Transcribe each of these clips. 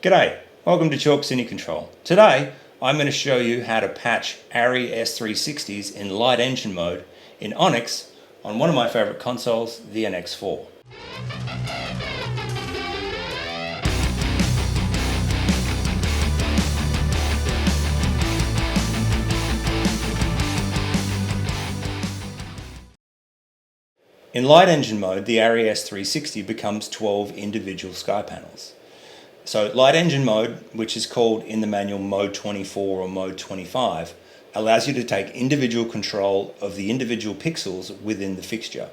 G'day, welcome to Chalk Cine Control. Today I'm going to show you how to patch ARRI S360s in light engine mode in Onyx on one of my favourite consoles, the NX4. In light engine mode, the ARRI S360 becomes 12 individual sky panels. So light engine mode, which is called in the manual mode 24 or mode 25, allows you to take individual control of the individual pixels within the fixture.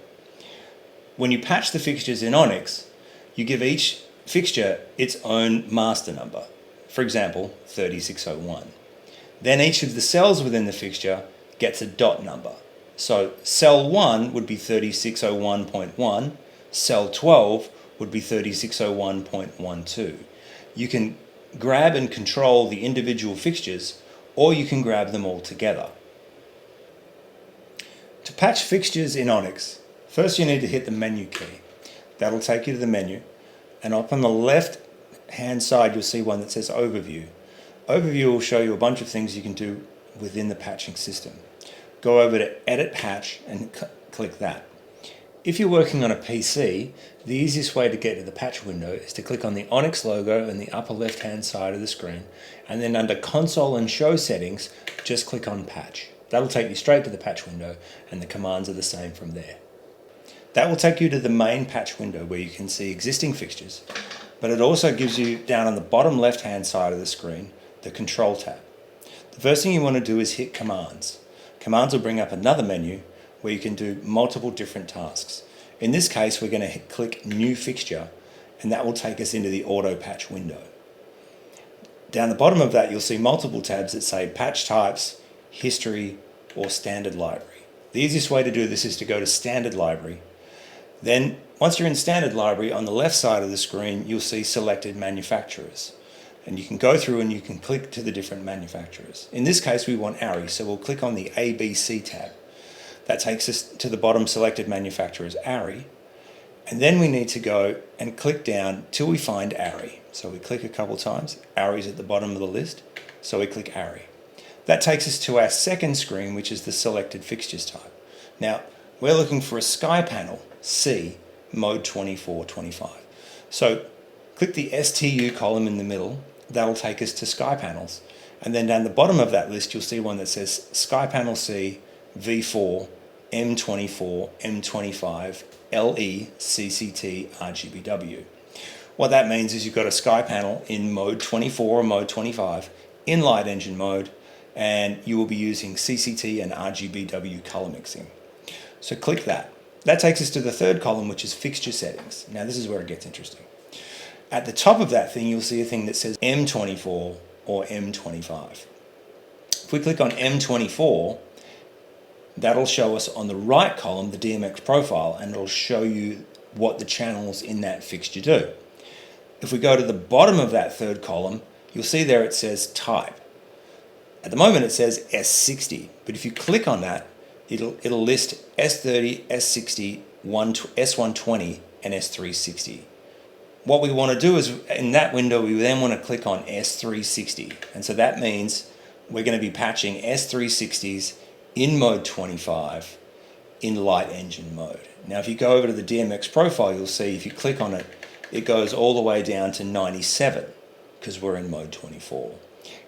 When you patch the fixtures in Onyx, you give each fixture its own master number, for example 3601. Then each of the cells within the fixture gets a dot number. So cell 1 would be 3601.1, cell 12 would be 3601.12. You can grab and control the individual fixtures, or you can grab them all together. To patch fixtures in Onyx, first you need to hit the menu key. That'll take you to the menu, and up on the left hand side you'll see one that says Overview. Overview will show you a bunch of things you can do within the patching system. Go over to Edit Patch and click that. If you're working on a PC, the easiest way to get to the patch window is to click on the Onyx logo in the upper left hand side of the screen, and then under Console and Show Settings, just click on Patch. That'll take you straight to the patch window, and the commands are the same from there. That will take you to the main patch window where you can see existing fixtures, but it also gives you down on the bottom left hand side of the screen the Control tab. The first thing you want to do is hit Commands. Commands will bring up another menu where you can do multiple different tasks. In this case, we're going to click New Fixture, and that will take us into the Auto Patch window. Down the bottom of that, you'll see multiple tabs that say Patch Types, History, or Standard Library. The easiest way to do this is to go to Standard Library. Then, once you're in Standard Library, on the left side of the screen, you'll see Selected Manufacturers. And you can go through and you can click to the different manufacturers. In this case, we want ARRI, so we'll click on the ABC tab. That takes us to the bottom selected manufacturers, ARRI. And then we need to go and click down till we find ARRI. So we click a couple times. ARRI's at the bottom of the list, so we click ARRI. That takes us to our second screen, which is the selected fixtures type. Now, we're looking for a sky panel, C, mode 24-25. So click the STU column in the middle. That'll take us to sky panels. And then down the bottom of that list, you'll see one that says Sky Panel C, V4, M24, M25, LE, CCT, RGBW. What that means is you've got a sky panel in mode 24 or mode 25 in light engine mode, and you will be using CCT and RGBW color mixing. So click that. That takes us to the third column, which is fixture settings. Now this is where it gets interesting. At the top of that thing, you'll see a thing that says M24 or M25. If we click on M24, that'll show us on the right column the DMX profile, and it'll show you what the channels in that fixture do. If we go to the bottom of that third column, you'll see there it says type. At the moment it says S60, but if you click on that, it'll list S30, S60, S120 and S360. What we want to do is, in that window, we then want to click on S360. And so that means we're going to be patching S360s in mode 25 in light engine mode. Now, if you go over to the DMX profile, you'll see if you click on it, it goes all the way down to 97 because we're in mode 24.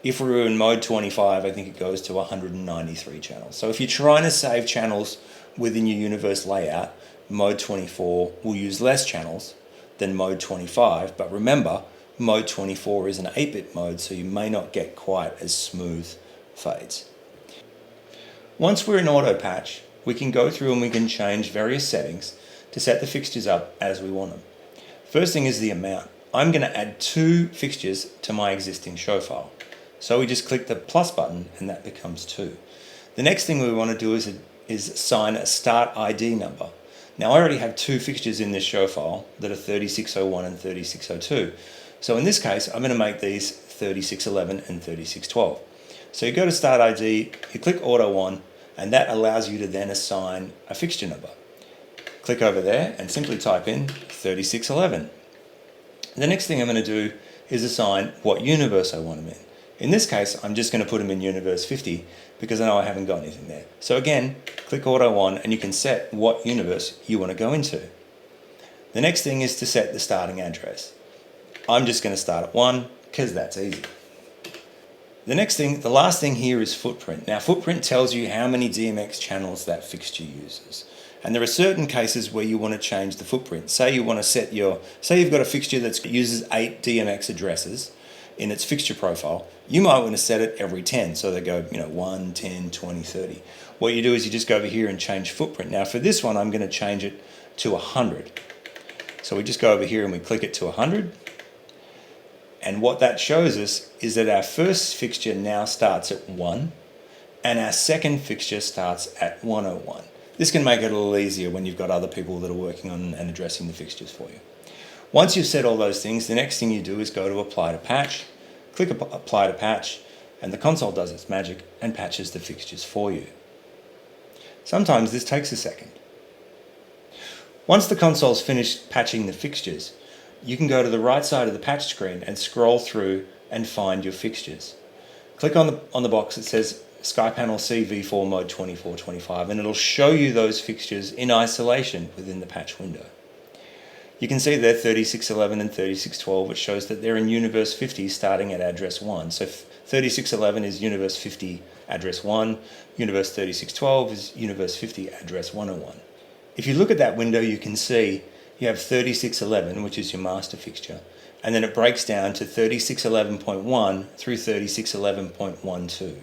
If we were in mode 25, I think it goes to 193 channels. So if you're trying to save channels within your universe layout, mode 24 will use less channels than mode 25, but remember, mode 24 is an 8-bit mode, so you may not get quite as smooth fades. Once we're in auto patch, we can go through and we can change various settings to set the fixtures up as we want them. First thing is the amount. I'm going to add 2 fixtures to my existing show file. So we just click the plus button and that becomes 2. The next thing we want to do is assign a start ID number. Now I already have 2 fixtures in this show file that are 3601 and 3602. So in this case, I'm going to make these 3611 and 3612. So you go to Start ID, you click Auto On, and that allows you to then assign a fixture number. Click over there and simply type in 3611. The next thing I'm going to do is assign what universe I want them in. In this case, I'm just going to put them in universe 50 because I know I haven't got anything there. So again, click Auto 1 and you can set what universe you want to go into. The next thing is to set the starting address. I'm just going to start at 1 because that's easy. The last thing here is footprint. Now footprint tells you how many DMX channels that fixture uses. And there are certain cases where you want to change the footprint. Say you want to say you've got a fixture that uses 8 DMX addresses in its fixture profile. You might want to set it every 10. So they go, 1, 10, 20, 30. What you do is you just go over here and change footprint. Now for this one, I'm going to change it to 100. So we just go over here and we click it to 100. And what that shows us is that our first fixture now starts at 1 and our second fixture starts at 101. This can make it a little easier when you've got other people that are working on and addressing the fixtures for you. Once you've set all those things, the next thing you do is go to Apply to Patch, click Apply to Patch, and the console does its magic and patches the fixtures for you. Sometimes this takes a second. Once the console's finished patching the fixtures, you can go to the right side of the patch screen and scroll through and find your fixtures. Click on the box that says SkyPanel C V4 Mode 2425 and it'll show you those fixtures in isolation within the patch window. You can see there 3611 and 3612, which shows that they're in universe 50 starting at address 1. So 3611 is universe 50 address 1, universe 3612 is universe 50 address 101. If you look at that window, you can see you have 3611, which is your master fixture, and then it breaks down to 3611.1 through 3611.12.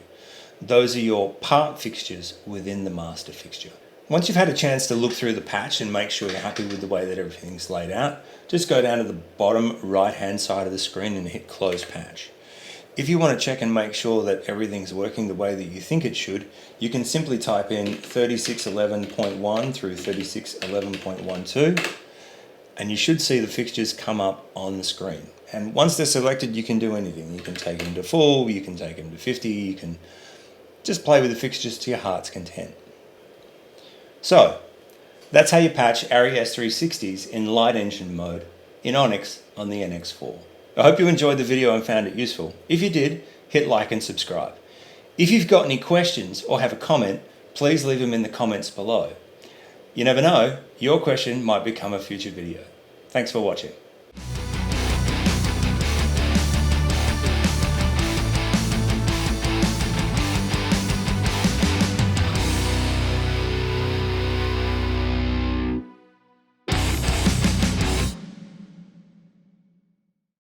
Those are your part fixtures within the master fixture. Once you've had a chance to look through the patch and make sure you're happy with the way that everything's laid out, just go down to the bottom right hand side of the screen and hit Close Patch. If you want to check and make sure that everything's working the way that you think it should, you can simply type in 3611.1 through 3611.12 and you should see the fixtures come up on the screen. And once they're selected, you can do anything. You can take them to full, you can take them to 50, you can just play with the fixtures to your heart's content. So, that's how you patch ARRI S360s in light engine mode in Onyx on the NX4. I hope you enjoyed the video and found it useful. If you did, hit like and subscribe. If you've got any questions or have a comment, please leave them in the comments below. You never know, your question might become a future video. Thanks for watching.